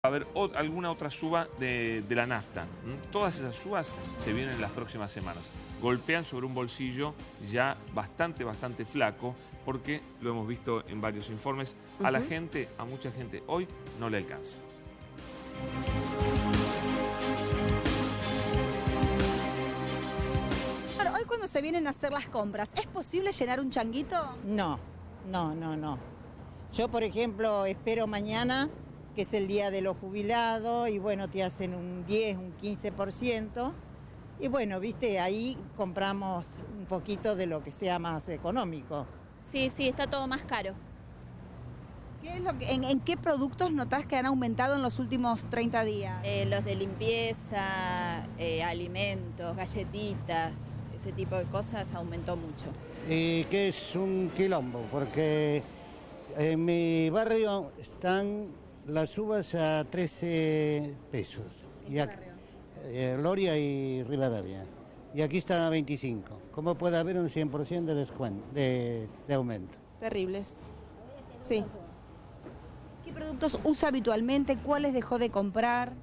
a haber alguna otra suba de la nafta. Todas esas subas se vienen en las próximas semanas. Golpean sobre un bolsillo ya bastante flaco, porque lo hemos visto en varios informes. A la gente, a mucha gente, hoy no le alcanza. Bueno, hoy cuando se vienen a hacer las compras, ¿es posible llenar un changuito? No. Yo, por ejemplo, espero mañana, que es el día de los jubilados, y bueno, te hacen un 10, un 15%. Y bueno, viste, ahí compramos un poquito de lo que sea más económico. Sí, está todo más caro. ¿Qué es en qué productos notás que han aumentado en los últimos 30 días? Los de limpieza, alimentos, galletitas, ese tipo de cosas aumentó mucho. Y que es un quilombo, porque en mi barrio están las uvas a 13 pesos. Gloria y Rivadavia. Y aquí están a 25. ¿Cómo puede haber un 100% de descuento, de aumento? Terribles. Sí. ¿Qué productos usa habitualmente? ¿Cuáles dejó de comprar?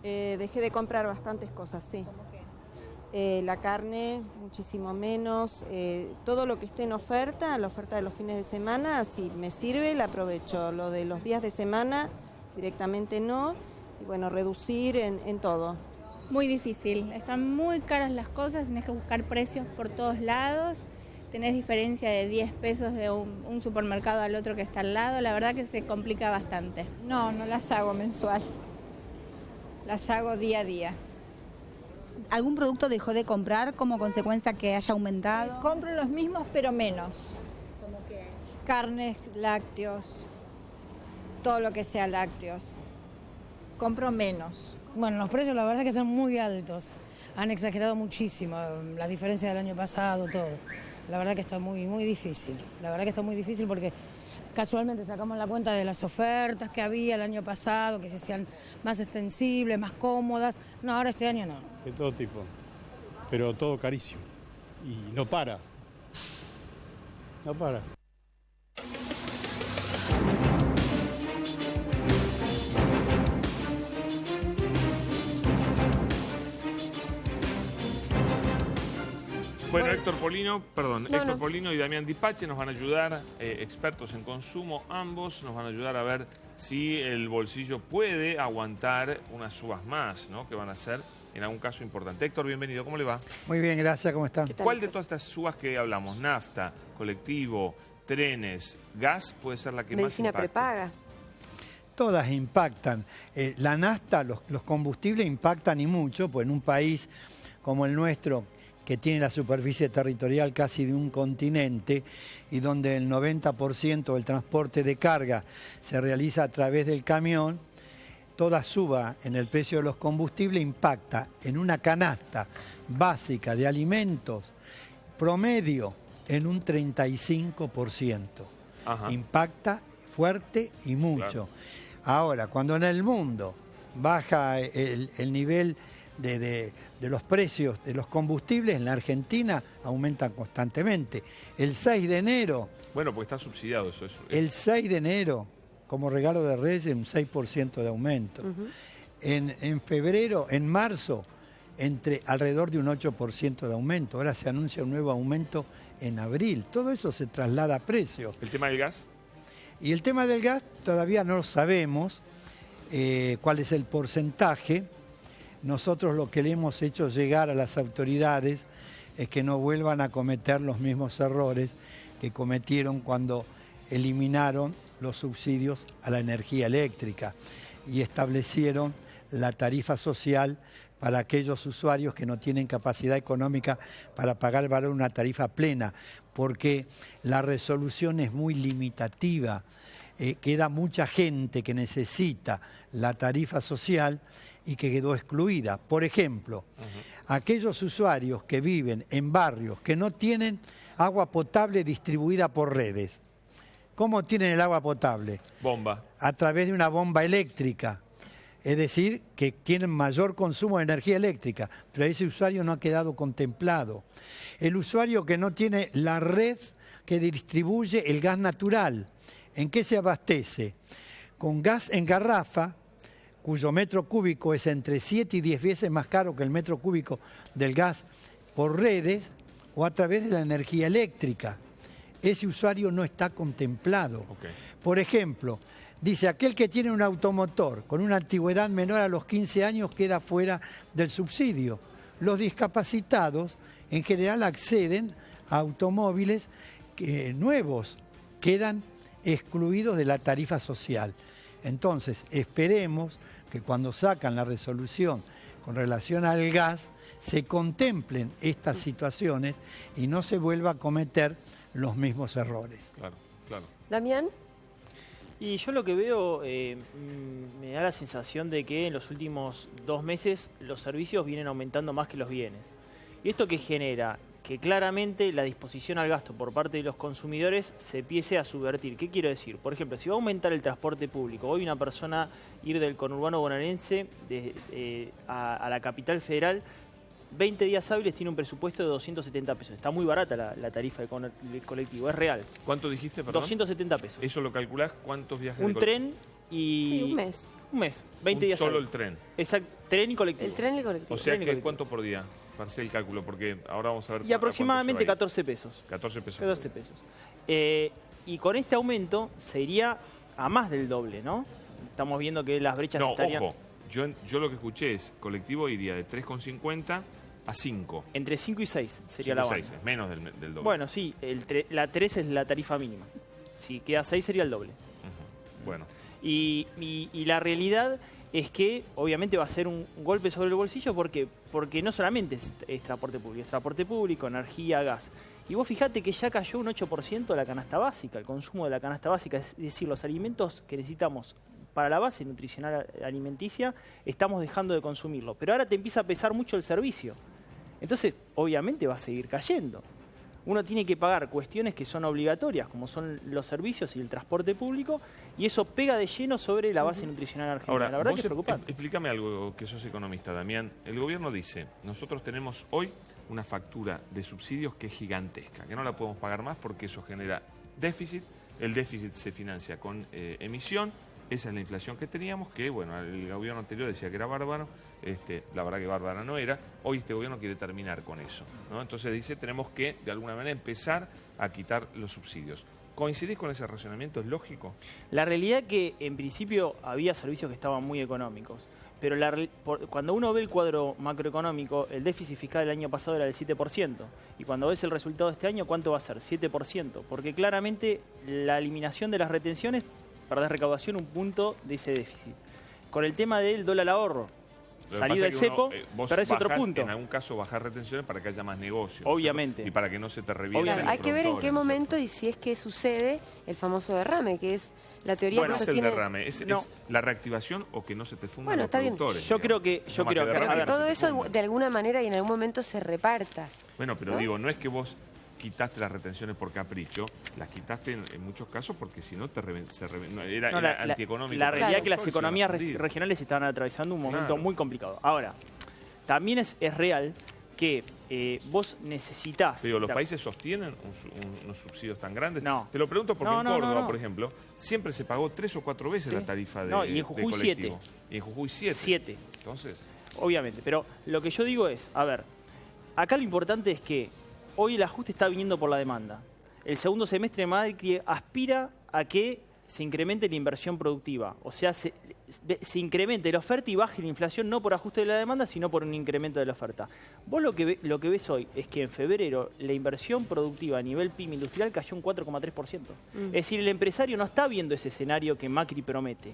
Dejé de comprar bastantes cosas, sí. ¿Cómo qué? La carne, muchísimo menos. Todo lo que esté en oferta, la oferta de los fines de semana, si me sirve, la aprovecho. Lo de los días de semana, directamente no. Y bueno, reducir en todo. Muy difícil, están muy caras las cosas, tenés que buscar precios por todos lados, tenés diferencia de 10 pesos de un supermercado al otro que está al lado, la verdad que se complica bastante. No las hago mensual, las hago día a día. ¿Algún producto dejó de comprar como consecuencia que haya aumentado? Compro los mismos pero menos. ¿Cómo qué? Carnes, lácteos, todo lo que sea lácteos. Compro menos. Bueno, los precios la verdad que están muy altos. Han exagerado muchísimo la diferencia del año pasado, todo. La verdad que está muy difícil. La verdad que está muy difícil porque casualmente sacamos la cuenta de las ofertas que había el año pasado, que se hacían más extensibles, más cómodas. No, ahora este año no. De todo tipo, pero todo carísimo. Y no para. No para. Bueno, Héctor Polino y Damián Dipache nos van a ayudar, expertos en consumo, ambos nos van a ayudar a ver si el bolsillo puede aguantar unas subas más, ¿no? Que van a ser en algún caso importante. Héctor, bienvenido, ¿cómo le va? Muy bien, gracias, ¿cómo están? ¿Cuál de todas estas subas que hablamos, nafta, colectivo, trenes, gas, puede ser la que más impacta? Medicina prepaga. Todas impactan. La nafta, los combustibles impactan y mucho, pues en un país como el nuestro, que tiene la superficie territorial casi de un continente y donde el 90% del transporte de carga se realiza a través del camión, toda suba en el precio de los combustibles impacta en una canasta básica de alimentos promedio en un 35%. Ajá. Impacta fuerte y mucho. Claro. Ahora, cuando en el mundo baja el nivel de los precios de los combustibles, en la Argentina aumentan constantemente. El 6 de enero... Bueno, porque está subsidiado eso. El 6 de enero, como regalo de Reyes, un 6% de aumento. En febrero, en marzo, alrededor de un 8% de aumento. Ahora se anuncia un nuevo aumento en abril. Todo eso se traslada a precios. ¿El tema del gas? Y el tema del gas todavía no lo sabemos cuál es el porcentaje. Nosotros lo que le hemos hecho llegar a las autoridades es que no vuelvan a cometer los mismos errores que cometieron cuando eliminaron los subsidios a la energía eléctrica y establecieron la tarifa social para aquellos usuarios que no tienen capacidad económica para pagar el valor de una tarifa plena, porque la resolución es muy limitativa. Queda mucha gente que necesita la tarifa social y que quedó excluida. Por ejemplo, aquellos usuarios que viven en barrios que no tienen agua potable distribuida por redes. ¿Cómo tienen el agua potable? Bomba. A través de una bomba eléctrica. Es decir, que tienen mayor consumo de energía eléctrica, pero ese usuario no ha quedado contemplado. El usuario que no tiene la red que distribuye el gas natural. ¿En qué se abastece? Con gas en garrafa, cuyo metro cúbico es entre 7 y 10 veces más caro que el metro cúbico del gas por redes o a través de la energía eléctrica. Ese usuario no está contemplado. Okay. Por ejemplo, dice, aquel que tiene un automotor con una antigüedad menor a los 15 años queda fuera del subsidio. Los discapacitados en general acceden a automóviles nuevos, quedan excluidos de la tarifa social. Entonces, esperemos que cuando sacan la resolución con relación al gas, se contemplen estas situaciones y no se vuelva a cometer los mismos errores. Claro, claro. Damián. Y yo lo que veo, me da la sensación de que en los últimos 2 meses los servicios vienen aumentando más que los bienes. ¿Y esto qué genera? Que claramente la disposición al gasto por parte de los consumidores se empiece a subvertir. ¿Qué quiero decir? Por ejemplo, si va a aumentar el transporte público, hoy una persona ir del conurbano bonaerense a la capital federal, 20 días hábiles tiene un presupuesto de 270 pesos. Está muy barata la tarifa del colectivo, es real. ¿Cuánto dijiste, perdón? 270 pesos. ¿Eso lo calculás? ¿Cuántos viajes? Un tren y... Sí, un mes. Un mes, 20 días solo hábiles. el tren. Exacto, tren y colectivo. El tren y colectivo. O sea que, ¿cuánto por día? Para hacer el cálculo, porque ahora vamos a ver... Y aproximadamente 14 pesos. 14 pesos. 14 pesos. Y con este aumento se iría a más del doble, ¿no? Estamos viendo que las brechas estarían... Ojo, yo lo que escuché es, colectivo iría de 3,50 a 5. Entre 5 y 6 sería la banda. 6, es menos del doble. Bueno, sí, la 3 es la tarifa mínima. Si queda 6 sería el doble. Bueno. Y la realidad es que obviamente va a ser un golpe sobre el bolsillo porque no solamente es transporte público, energía, gas. Y vos fijate que ya cayó un 8% la canasta básica, el consumo de la canasta básica, es decir, los alimentos que necesitamos para la base nutricional alimenticia, estamos dejando de consumirlo. Pero ahora te empieza a pesar mucho el servicio. Entonces, obviamente va a seguir cayendo. Uno tiene que pagar cuestiones que son obligatorias, como son los servicios y el transporte público, y eso pega de lleno sobre la base nutricional argentina. Ahora, la verdad que es preocupante. Explícame algo, que sos economista, Damián. El gobierno dice, nosotros tenemos hoy una factura de subsidios que es gigantesca, que no la podemos pagar más porque eso genera déficit. El déficit se financia con emisión. Esa es la inflación que teníamos, que bueno, el gobierno anterior decía que era bárbaro, la verdad que bárbara no era. Hoy este gobierno quiere terminar con eso, ¿no? Entonces dice, tenemos que de alguna manera empezar a quitar los subsidios. ¿Coincidís con ese razonamiento? ¿Es lógico? La realidad es que en principio había servicios que estaban muy económicos, pero cuando uno ve el cuadro macroeconómico, el déficit fiscal del año pasado era del 7%, y cuando ves el resultado de este año, ¿cuánto va a ser? 7%, porque claramente la eliminación de las retenciones perdés recaudación, un punto de ese déficit. Con el tema del dólar ahorro, salir del cepo, perdés otro punto. En algún caso bajar retenciones para que haya más negocios. Obviamente. ¿Cierto? Y para que no se te reviente. Claro, hay que ver en qué momento y si es que sucede el famoso derrame, que es la teoría que sostiene... es el derrame? ¿Es la reactivación o que no se te fundan los está productores? Bien. Yo creo que todo eso de alguna manera y en algún momento se reparta. Bueno, pero digo, no es que vos quitaste las retenciones por capricho, las quitaste en muchos casos porque si no era antieconómico. La realidad es que las economías regionales estaban atravesando un momento muy complicado. Ahora, también es real que vos necesitás... Digo, ¿los países sostienen unos subsidios tan grandes? No. Te lo pregunto porque en Córdoba, por ejemplo, siempre se pagó 3 o 4 veces la tarifa de y en Jujuy 7. Y en Jujuy 7. 7. Entonces... Obviamente, pero lo que yo digo es, a ver, acá lo importante es que hoy el ajuste está viniendo por la demanda. El segundo semestre Macri aspira a que se incremente la inversión productiva. O sea, se incremente la oferta y baje la inflación no por ajuste de la demanda, sino por un incremento de la oferta. Vos lo que ves hoy es que en febrero la inversión productiva a nivel PYME industrial cayó un 4,3%. Es decir, el empresario no está viendo ese escenario que Macri promete.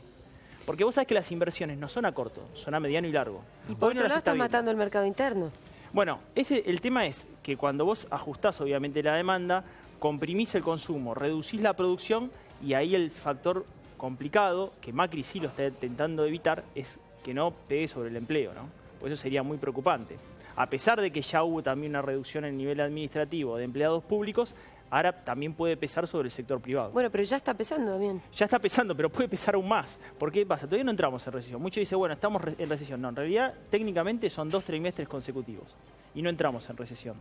Porque vos sabés que las inversiones no son a corto, son a mediano y largo. Y por otro lado está matando el mercado interno. Bueno, el tema es que cuando vos ajustás obviamente la demanda, comprimís el consumo, reducís la producción y ahí el factor complicado, que Macri sí lo está intentando evitar, es que no pegue sobre el empleo, ¿no? Pues eso sería muy preocupante. A pesar de que ya hubo también una reducción en el nivel administrativo de empleados públicos, ahora también puede pesar sobre el sector privado. Bueno, pero ya está pesando también. Ya está pesando, pero puede pesar aún más. ¿Por qué pasa? Todavía no entramos en recesión. Muchos dicen, bueno, estamos en recesión. No, en realidad, técnicamente son 2 trimestres consecutivos y no entramos en recesión.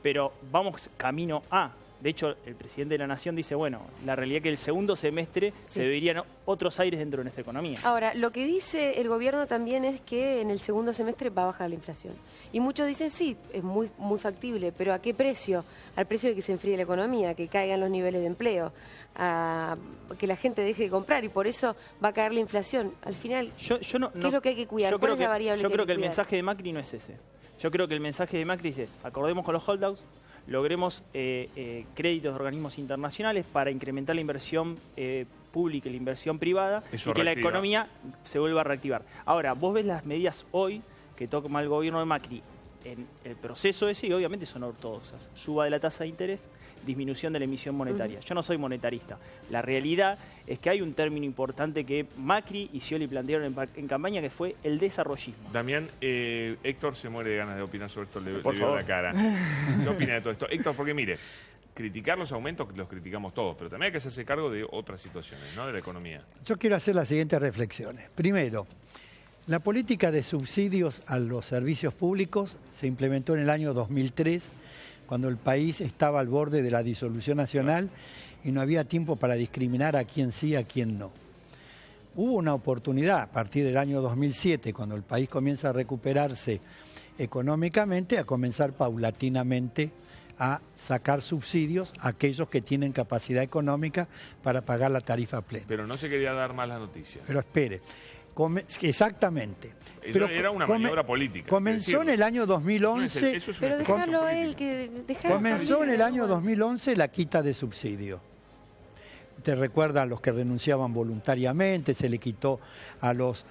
Pero vamos camino a De hecho, el presidente de la Nación dice, bueno, la realidad es que el segundo semestre se verían otros aires dentro de nuestra economía. Ahora, lo que dice el gobierno también es que en el segundo semestre va a bajar la inflación. Y muchos dicen, sí, es muy factible, pero ¿a qué precio? Al precio de que se enfríe la economía, que caigan los niveles de empleo, a que la gente deje de comprar y por eso va a caer la inflación. Al final, ¿qué es lo que hay que cuidar? ¿Cuál es la variable yo creo que hay el cuidar? mensaje de Macri no es ese. Yo creo que el mensaje de Macri es, acordemos con los holdouts, logremos créditos de organismos internacionales para incrementar la inversión pública y la inversión privada y que la economía se vuelva a reactivar. Ahora, vos ves las medidas hoy que toma el gobierno de Macri en el proceso ese y obviamente son ortodoxas. Suba de la tasa de interés, disminución de la emisión monetaria. Yo no soy monetarista. La realidad es que hay un término importante que Macri y Scioli plantearon en campaña que fue el desarrollismo. Damián, Héctor se muere de ganas de opinar sobre esto, le veo favor. la cara. ¿Qué opina de todo esto? Héctor, porque mire, criticar los aumentos los criticamos todos, pero también hay que hacerse cargo de otras situaciones, ¿no? De la economía. Yo quiero hacer las siguientes reflexiones. Primero, la política de subsidios a los servicios públicos se implementó en el año 2003, cuando el país estaba al borde de la disolución nacional y no había tiempo para discriminar a quién sí y a quién no. Hubo una oportunidad a partir del año 2007, cuando el país comienza a recuperarse económicamente, a comenzar paulatinamente a sacar subsidios a aquellos que tienen capacidad económica para pagar la tarifa plena. Pero no se quería dar malas noticias. Pero espere. Exactamente. Pero era una maniobra política. Comenzó en el año 2011. Pero déjalo a él. Comenzó en el año 2011 la quita de subsidio. Te recuerdan los que renunciaban voluntariamente, se le quitó a los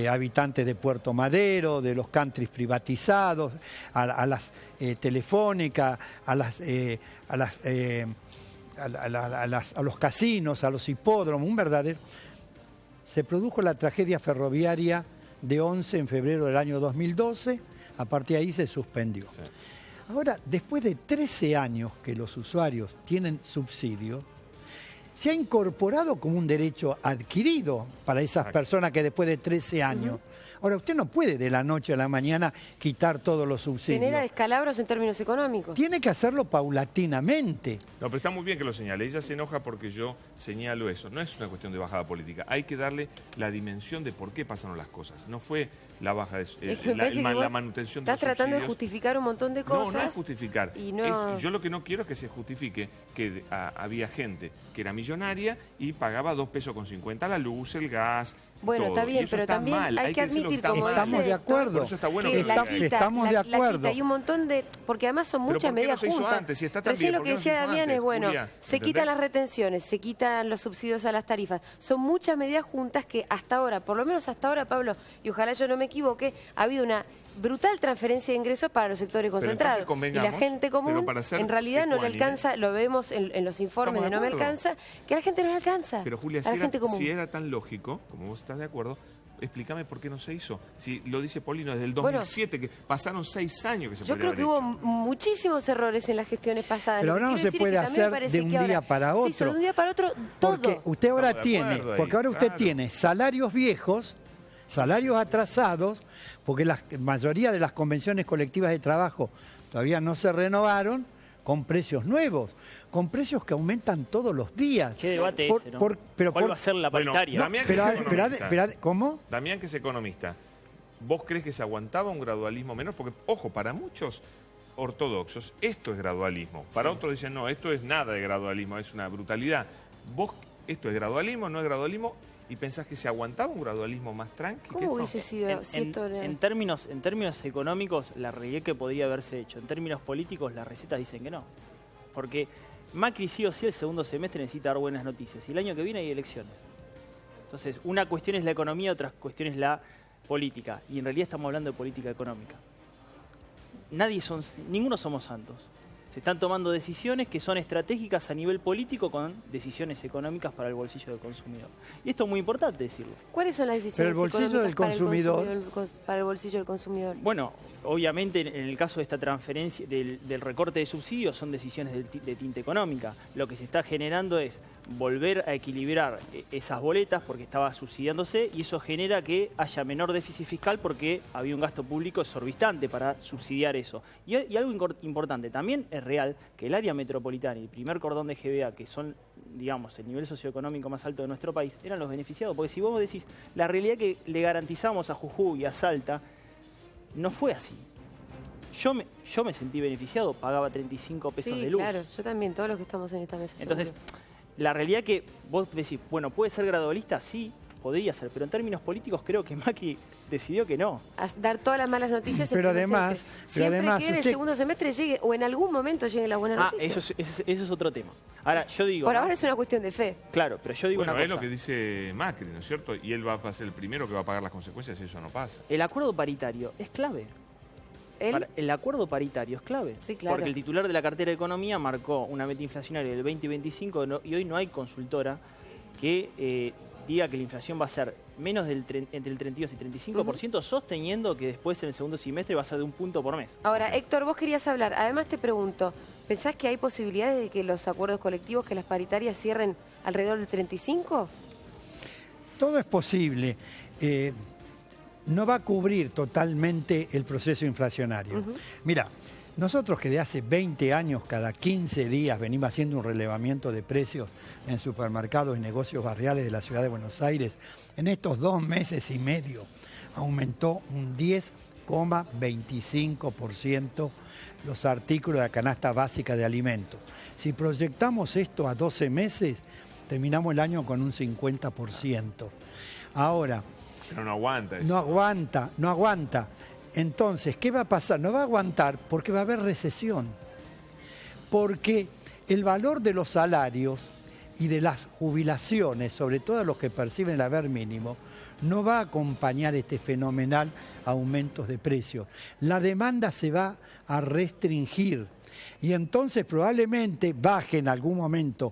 habitantes de Puerto Madero, de los countries privatizados, a las telefónicas, a los casinos, a los hipódromos, un verdadero. Se produjo la tragedia ferroviaria de 11 en febrero del año 2012, a partir de ahí se suspendió. Sí. Ahora, después de 13 años que los usuarios tienen subsidio, se ha incorporado como un derecho adquirido para esas personas que después de 13 años. Ahora, usted no puede de la noche a la mañana quitar todos los subsidios. Genera descalabros en términos económicos. Tiene que hacerlo paulatinamente. No, pero está muy bien que lo señale. Ella se enoja porque yo señalo eso. No es una cuestión de bajada política. Hay que darle la dimensión de por qué pasaron las cosas. No fue la baja de la manutención de los subsidios. Estás tratando de justificar un montón de cosas. No, no es justificar. Y no... yo lo que no quiero es que se justifique que había gente que era millonaria y pagaba 2,50 pesos la luz, el gas. Bueno, todo. Está bien, pero también hay que admitir, como estamos de acuerdo. Por eso está bueno que estamos de acuerdo. Hay un montón de... Porque además son muchas medidas juntas. Recién lo que decía Damián es, bueno, se quitan las retenciones, se quitan los subsidios a las tarifas. Son muchas medidas juntas que hasta ahora, por lo menos hasta ahora, Pablo, y ojalá yo no me equivoque, ha habido una brutal transferencia de ingresos para los sectores concentrados. Y la gente común, en realidad no le alcanza, lo vemos en los informes de no me alcanza, que a la gente no le alcanza. Pero Julia, si era tan lógico, como vos estás de acuerdo, explícame por qué no se hizo. Si lo dice Polino desde el 2007, que pasaron 6 años que se yo creo que hubo muchísimos errores en las gestiones pasadas. Pero ahora no se puede hacer de un día para otro. Sí, de un día para otro todo. Porque usted ahora tiene salarios viejos, salarios atrasados, porque la mayoría de las convenciones colectivas de trabajo todavía no se renovaron, con precios nuevos, con precios que aumentan todos los días. ¿Qué debate ese, no? ¿Cuál va a ser la paritaria? ¿Cómo? Damián, que es economista, ¿vos crees que se aguantaba un gradualismo menor? Porque, ojo, para muchos ortodoxos esto es gradualismo. Para otros dicen, no, esto es nada de gradualismo, es una brutalidad. ¿Vos, esto es gradualismo, no es gradualismo? ¿Y pensás que se aguantaba un gradualismo más tranqui? ¿Cómo hubiese sido? En términos económicos, la realidad que podría haberse hecho. En términos políticos, las recetas dicen que no. Porque Macri sí o sí el segundo semestre necesita dar buenas noticias. Y el año que viene hay elecciones. Entonces, una cuestión es la economía, otra cuestión es la política. Y en realidad estamos hablando de política económica. Ninguno somos santos. Se están tomando decisiones que son estratégicas a nivel político con decisiones económicas para el bolsillo del consumidor. Y esto es muy importante decirlo. ¿Cuáles son las decisiones para el bolsillo del consumidor? Bueno, obviamente en el caso de esta transferencia, del recorte de subsidios, son decisiones de tinte económica. Lo que se está generando es volver a equilibrar esas boletas porque estaba subsidiándose y eso genera que haya menor déficit fiscal porque había un gasto público exorbitante para subsidiar eso. Y algo importante, también es real que el área metropolitana y el primer cordón de GBA, que son, digamos, el nivel socioeconómico más alto de nuestro país, eran los beneficiados. Porque si vos decís, la realidad que le garantizamos a Jujuy y a Salta, no fue así. Yo me sentí beneficiado, pagaba 35 pesos de luz. Claro, yo también, todos los que estamos en esta mesa. Entonces, la realidad que vos decís, bueno, ¿puede ser gradualista? Sí, podría ser, pero en términos políticos creo que Macri decidió que no. A dar todas las malas noticias. Pero además, siempre que en el segundo semestre llegue, o en algún momento lleguen las buenas noticias. Eso es otro tema. Ahora, yo digo... Por ahora es una cuestión de fe. Claro, pero yo digo una cosa. Es lo que dice Macri, ¿no es cierto? Y él va a ser el primero que va a pagar las consecuencias si eso no pasa. El acuerdo paritario es clave. El acuerdo paritario es clave. Sí, claro. Porque el titular de la cartera de Economía marcó una meta inflacionaria del 2025 y hoy no hay consultora que diga que la inflación va a ser menos entre el 32 y 35%, sosteniendo que después en el segundo semestre va a ser de 1 punto por mes. Ahora, Héctor, vos querías hablar. Además te pregunto, ¿pensás que hay posibilidades de que los acuerdos colectivos, que las paritarias cierren alrededor del 35? Todo es posible. No va a cubrir totalmente el proceso inflacionario. Mira, nosotros que de hace 20 años, cada 15 días, venimos haciendo un relevamiento de precios en supermercados y negocios barriales de la ciudad de Buenos Aires, en estos 2 meses y medio aumentó un 10,25% los artículos de la canasta básica de alimentos. Si proyectamos esto a 12 meses, terminamos el año con un 50%. Ahora... Pero no aguanta eso. No aguanta. Entonces, ¿qué va a pasar? No va a aguantar porque va a haber recesión. Porque el valor de los salarios y de las jubilaciones, sobre todo los que perciben el haber mínimo, no va a acompañar este fenomenal aumentos de precios. La demanda se va a restringir y entonces probablemente baje en algún momento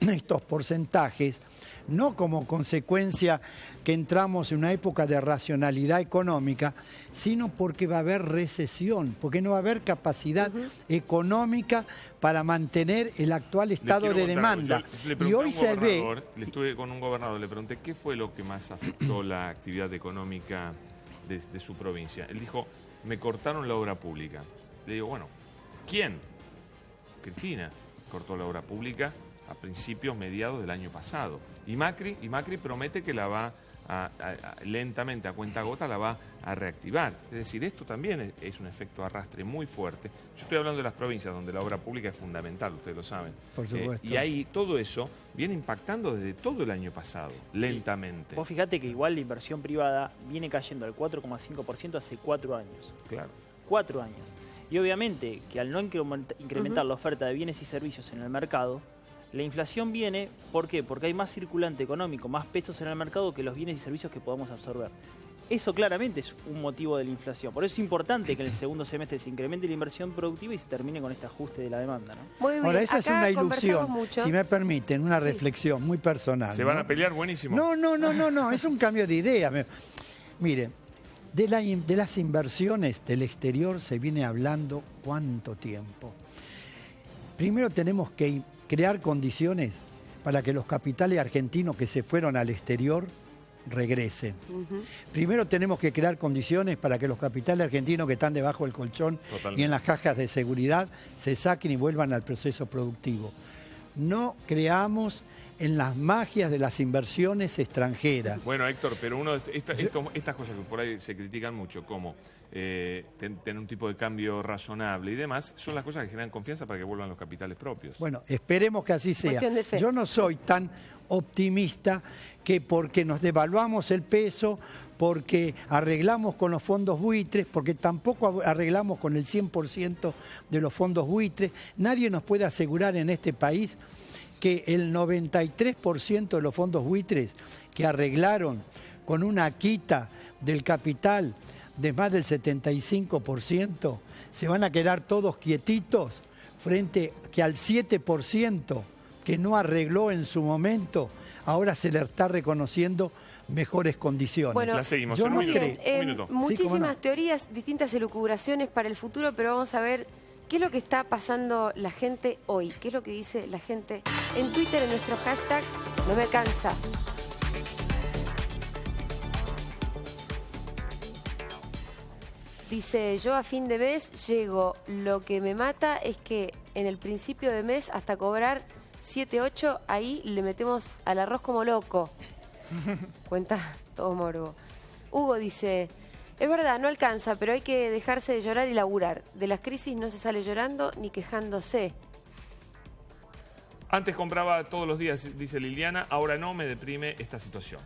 estos porcentajes, no como consecuencia que entramos en una época de racionalidad económica, sino porque va a haber recesión, porque no va a haber capacidad económica para mantener el actual estado de demanda. Y hoy se ve... Estuve con un gobernador, le pregunté qué fue lo que más afectó la actividad económica de su provincia. Él dijo, me cortaron la obra pública. Le digo, bueno, ¿quién? Cristina cortó la obra pública a principios, mediados del año pasado. Y Macri promete que la va lentamente, a cuentagota, la va a reactivar. Es decir, esto también es un efecto arrastre muy fuerte. Yo estoy hablando de las provincias donde la obra pública es fundamental, ustedes lo saben. Por supuesto. Y ahí todo eso viene impactando desde todo el año pasado, lentamente. Vos fíjate que igual la inversión privada viene cayendo al 4,5% hace 4 años. Claro. 4 años. Y obviamente que al no incrementar la oferta de bienes y servicios en el mercado, la inflación viene, ¿por qué? Porque hay más circulante económico, más pesos en el mercado que los bienes y servicios que podamos absorber. Eso claramente es un motivo de la inflación. Por eso es importante que en el segundo semestre se incremente la inversión productiva y se termine con este ajuste de la demanda, ¿no? Muy bien. Ahora, esa es una ilusión, si me permiten, una reflexión muy personal. ¿Se van a pelear? Buenísimo. No, es un cambio de idea. Mire, de las inversiones del exterior se viene hablando ¿cuánto tiempo? Primero tenemos que crear condiciones para que los capitales argentinos que se fueron al exterior regresen. Primero tenemos que crear condiciones para que los capitales argentinos que están debajo del colchón y en las cajas de seguridad se saquen y vuelvan al proceso productivo. No creamos en las magias de las inversiones extranjeras. Bueno, Héctor, pero estas cosas que por ahí se critican mucho, como tener un tipo de cambio razonable y demás, son las cosas que generan confianza para que vuelvan los capitales propios. Bueno, esperemos que así sea. Yo no soy tan optimista que porque nos devaluamos el peso, porque arreglamos con los fondos buitres, porque tampoco arreglamos con el 100% de los fondos buitres. Nadie nos puede asegurar en este país que el 93% de los fondos buitres que arreglaron con una quita del capital de más del 75%, se van a quedar todos quietitos frente que al 7% que no arregló en su momento, ahora se le está reconociendo mejores condiciones. Bueno, la seguimos. Yo no creo. Muchísimas teorías, distintas elucubraciones para el futuro, pero vamos a ver ¿Qué es lo que está pasando la gente hoy? ¿Qué es lo que dice la gente en Twitter, en nuestro hashtag No Me Alcanza? Dice, yo a fin de mes llego, lo que me mata es que en el principio de mes hasta cobrar 7, 8, ahí le metemos al arroz como loco. Cuenta todo morbo. Hugo dice, es verdad, no alcanza, pero hay que dejarse de llorar y laburar. De las crisis no se sale llorando ni quejándose. Antes compraba todos los días, dice Liliana, ahora no, me deprime esta situación.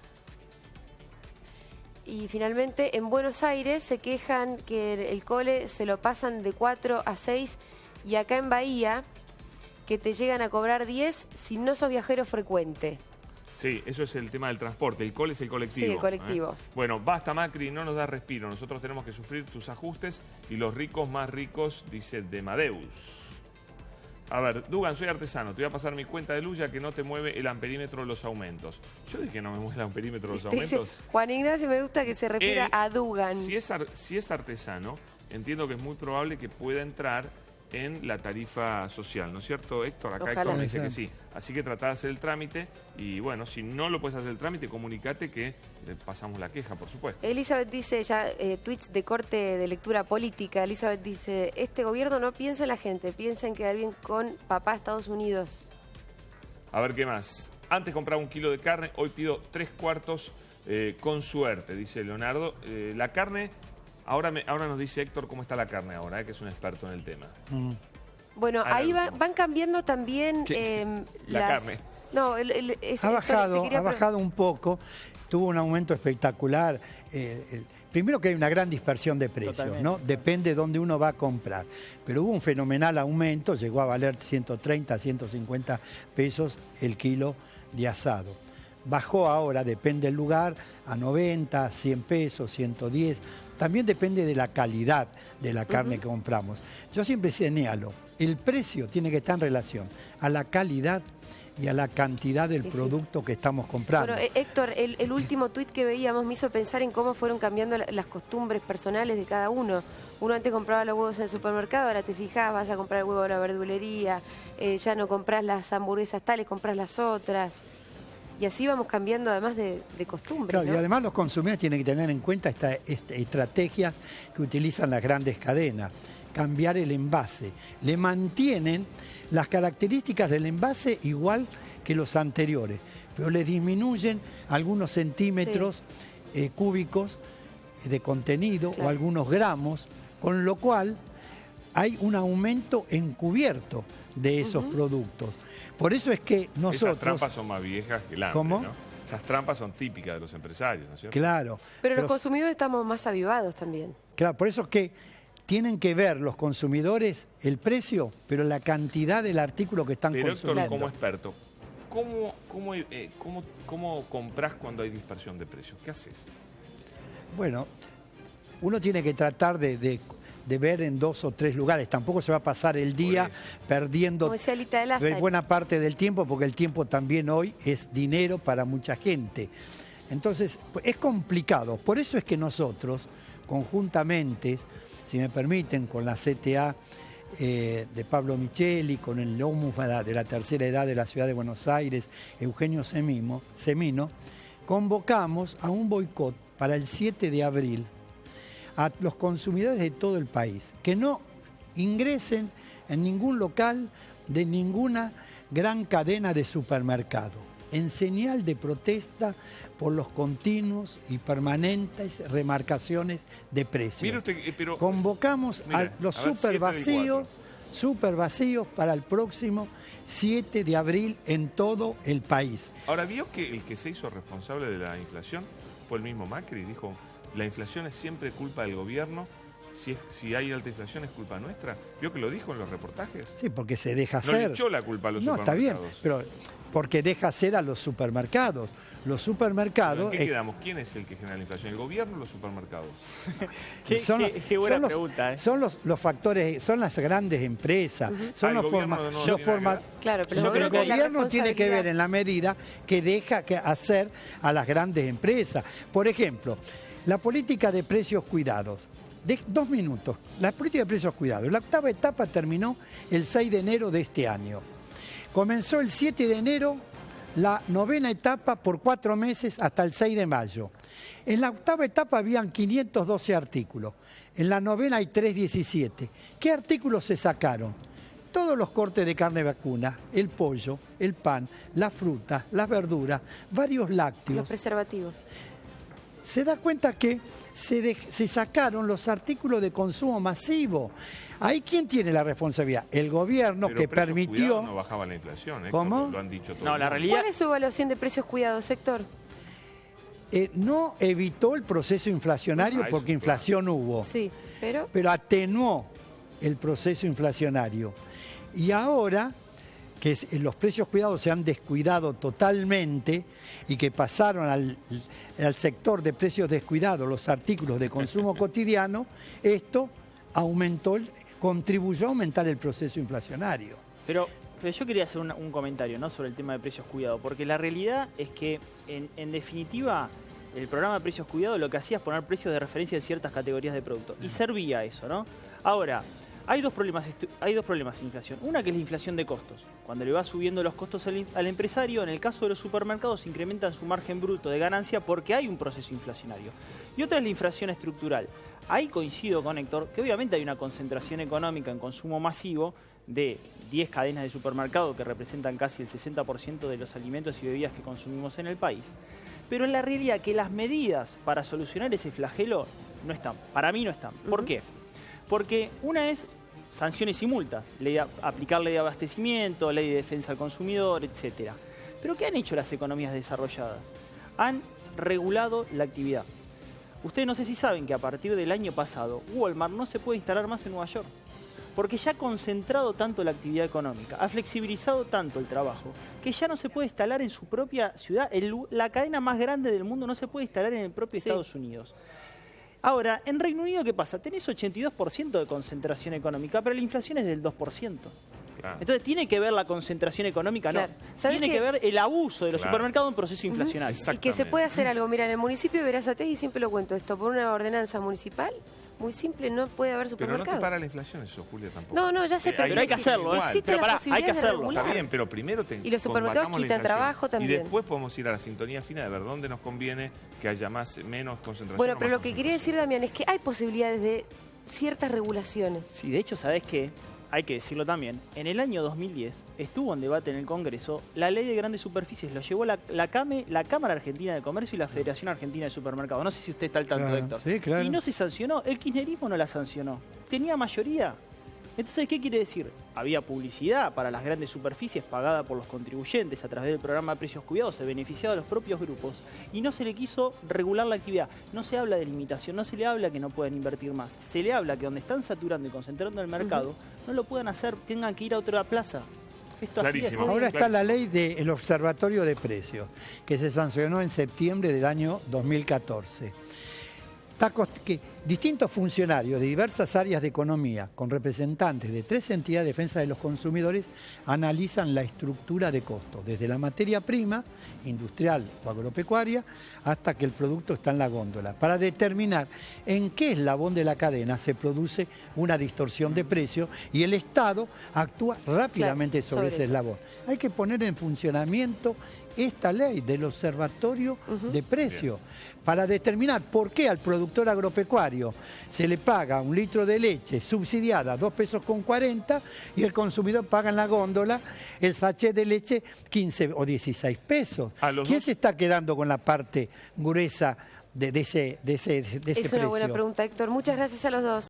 Y finalmente, en Buenos Aires se quejan que el cole se lo pasan de 4 a 6 y acá en Bahía que te llegan a cobrar 10 si no sos viajero frecuente. Sí, eso es el tema del transporte. El cole es el colectivo. Sí, el colectivo. Bueno, basta Macri, no nos da respiro. Nosotros tenemos que sufrir tus ajustes y los ricos más ricos, dice Demadeus. A ver, Dugan, soy artesano. Te voy a pasar mi cuenta de luz ya que no te mueve el amperímetro de los aumentos. Yo dije que no me mueve el amperímetro de los aumentos. Juan Ignacio me gusta que se refiera a Dugan. Si es artesano, entiendo que es muy probable que pueda entrar en la tarifa social, ¿no es cierto, Héctor? Acá Ojalá. Héctor me dice que sí. Así que tratá de hacer el trámite y bueno, si no lo puedes hacer el trámite, comunicate que pasamos la queja, por supuesto. Elizabeth dice ya, tweets de corte de lectura política. Elizabeth dice, este gobierno no piensa en la gente, piensa en quedar bien con papá Estados Unidos. A ver qué más. Antes compraba 1 kilo de carne, hoy pido 3/4 con suerte, dice Leonardo. La carne... Ahora nos dice Héctor cómo está la carne ahora, que es un experto en el tema. Bueno, ahí van cambiando también la carne. No, ha bajado un poco, tuvo un aumento espectacular. Primero que hay una gran dispersión de precios, ¿no? Depende de dónde uno va a comprar. Pero hubo un fenomenal aumento, llegó a valer 130, 150 pesos el kilo de asado. Bajó ahora, depende del lugar, a 90, 100 pesos, 110. También depende de la calidad de la carne que compramos. Yo siempre señalo, el precio tiene que estar en relación a la calidad y a la cantidad del producto que estamos comprando. Bueno, Héctor, el último tuit que veíamos me hizo pensar en cómo fueron cambiando las costumbres personales de cada uno. Uno antes compraba los huevos en el supermercado, ahora te fijás, vas a comprar el huevo a la verdulería, ya no compras las hamburguesas tales, compras las otras. Y así vamos cambiando además de costumbres, claro, ¿no? Y además los consumidores tienen que tener en cuenta esta estrategia que utilizan las grandes cadenas, cambiar el envase. Le mantienen las características del envase igual que los anteriores, pero le disminuyen algunos centímetros cúbicos de contenido o algunos gramos, con lo cual hay un aumento encubierto de esos productos. Por eso es que nosotros... Esas trampas son más viejas que el hambre, ¿Cómo? ¿no? Esas trampas son típicas de los empresarios, ¿no es cierto? Claro. Pero los consumidores estamos más avivados también. Claro, por eso es que tienen que ver los consumidores el precio, pero la cantidad del artículo que están consumiendo. Héctor, como experto, ¿cómo compras cuando hay dispersión de precios? ¿Qué haces? Bueno, uno tiene que tratar de ver en 2 o 3 lugares. Tampoco se va a pasar el día perdiendo buena parte del tiempo, porque el tiempo también hoy es dinero para mucha gente. Entonces, es complicado. Por eso es que nosotros, conjuntamente, si me permiten, con la CTA de Pablo Micheli, con el OMUS de la tercera edad de la Ciudad de Buenos Aires, Eugenio Semino, convocamos a un boicot para el 7 de abril a los consumidores de todo el país, que no ingresen en ningún local de ninguna gran cadena de supermercado, en señal de protesta por los continuos y permanentes remarcaciones de precios. Mire usted, pero, convocamos a los super vacíos para el próximo 7 de abril en todo el país. Ahora, ¿vio que el que se hizo responsable de la inflación fue el mismo Macri? Dijo, la inflación es siempre culpa del gobierno, si hay alta inflación es culpa nuestra. ¿Vio que lo dijo en los reportajes? Sí, porque se deja hacer. No le echó la culpa a los supermercados. No, está bien, pero porque deja hacer a los supermercados. Los supermercados... ¿En qué quedamos? ¿Quién es el que genera la inflación? ¿El gobierno o los supermercados? Qué buena pregunta. Son los factores, son las grandes empresas, son los formas... Claro, pero el gobierno tiene que ver en la medida que deja hacer a las grandes empresas. Por ejemplo, la política de precios cuidados. De 2 minutos. La política de precios cuidados. La octava etapa terminó el 6 de enero de este año. Comenzó el 7 de enero la novena etapa por 4 meses hasta el 6 de mayo. En la octava etapa habían 512 artículos. En la novena hay 317. ¿Qué artículos se sacaron? Todos los cortes de carne vacuna, el pollo, el pan, las frutas, las verduras, varios lácteos. Los preservativos. Se da cuenta que se sacaron los artículos de consumo masivo. Ahí, ¿quién tiene la responsabilidad? El gobierno, pero que permitió... no bajaba la inflación, ¿Cómo? Lo han dicho todos. No, la realidad... ¿Cuál es su evaluación de precios cuidados, Héctor? No evitó el proceso inflacionario porque inflación hubo. Sí, pero atenuó el proceso inflacionario. Y ahora que los precios cuidados se han descuidado totalmente y que pasaron al sector de precios descuidados los artículos de consumo cotidiano, esto contribuyó a aumentar el proceso inflacionario. Pero yo quería hacer un comentario, ¿no?, sobre el tema de precios cuidados, porque la realidad es que, en definitiva, el programa de precios cuidados lo que hacía es poner precios de referencia en ciertas categorías de productos. Y servía eso, ¿no? Ahora, hay dos problemas en inflación. Una, que es la inflación de costos. Cuando le va subiendo los costos al empresario, en el caso de los supermercados, incrementan su margen bruto de ganancia porque hay un proceso inflacionario. Y otra es la inflación estructural. Ahí coincido con Héctor, que obviamente hay una concentración económica en consumo masivo de 10 cadenas de supermercado que representan casi el 60% de los alimentos y bebidas que consumimos en el país. Pero en la realidad que las medidas para solucionar ese flagelo no están. Para mí no están. ¿Por qué? Porque una es sanciones y multas, aplicar ley de abastecimiento, ley de defensa del consumidor, etc. Pero ¿qué han hecho las economías desarrolladas? Han regulado la actividad. Ustedes no sé si saben que a partir del año pasado Walmart no se puede instalar más en Nueva York. Porque ya ha concentrado tanto la actividad económica, ha flexibilizado tanto el trabajo, que ya no se puede instalar en su propia ciudad. La cadena más grande del mundo no se puede instalar en el propio Estados Unidos. Ahora, en Reino Unido, ¿qué pasa? Tenés 82% de concentración económica, pero la inflación es del 2%. Claro. Entonces, ¿tiene que ver la concentración económica? Claro. No. Tiene que ver el abuso de los supermercados en un proceso inflacionario. Y que se puede hacer algo. Mira, en el municipio de Berazategui, siempre lo cuento esto, por una ordenanza municipal, muy simple, no puede haber supermercados. Pero no te para la inflación eso, Julia, tampoco. No, ya sé, pero hay que hacerlo. Existe la posibilidad hay que hacerlo. Está bien, pero primero y los supermercados quitan trabajo también. Y después podemos ir a la sintonía fina de ver dónde nos conviene que haya menos concentración. Bueno, pero lo que quería decir, Damián, es que hay posibilidades de ciertas regulaciones. Sí, de hecho, ¿sabés qué? Hay que decirlo también, en el año 2010 estuvo en debate en el Congreso la ley de grandes superficies, lo llevó la Cámara Argentina de Comercio y la Federación Argentina de Supermercados. No sé si usted está al tanto, Héctor. Sí, claro. Y no se sancionó, el kirchnerismo no la sancionó, tenía mayoría. Entonces, ¿qué quiere decir? Había publicidad para las grandes superficies pagada por los contribuyentes a través del programa de precios cuidados, se beneficiaba a los propios grupos y no se le quiso regular la actividad. No se habla de limitación, no se le habla que no puedan invertir más, se le habla que donde están saturando y concentrando el mercado, no lo puedan hacer, tengan que ir a otra plaza. Esto así es. Ahora está la ley del Observatorio de Precios, que se sancionó en septiembre del año 2014. Que distintos funcionarios de diversas áreas de economía, con representantes de 3 entidades de defensa de los consumidores, analizan la estructura de costos, desde la materia prima, industrial o agropecuaria, hasta que el producto está en la góndola, para determinar en qué eslabón de la cadena se produce una distorsión de precios y el Estado actúa rápidamente sobre ese eslabón. Hay que poner en funcionamiento esta ley del Observatorio de Precios para determinar por qué al productor agropecuario se le paga un litro de leche subsidiada a 2,40 pesos y el consumidor paga en la góndola el sachet de leche 15 o 16 pesos. ¿Quién se está quedando con la parte gruesa de ese precio? Es una buena pregunta, Héctor. Muchas gracias a los dos.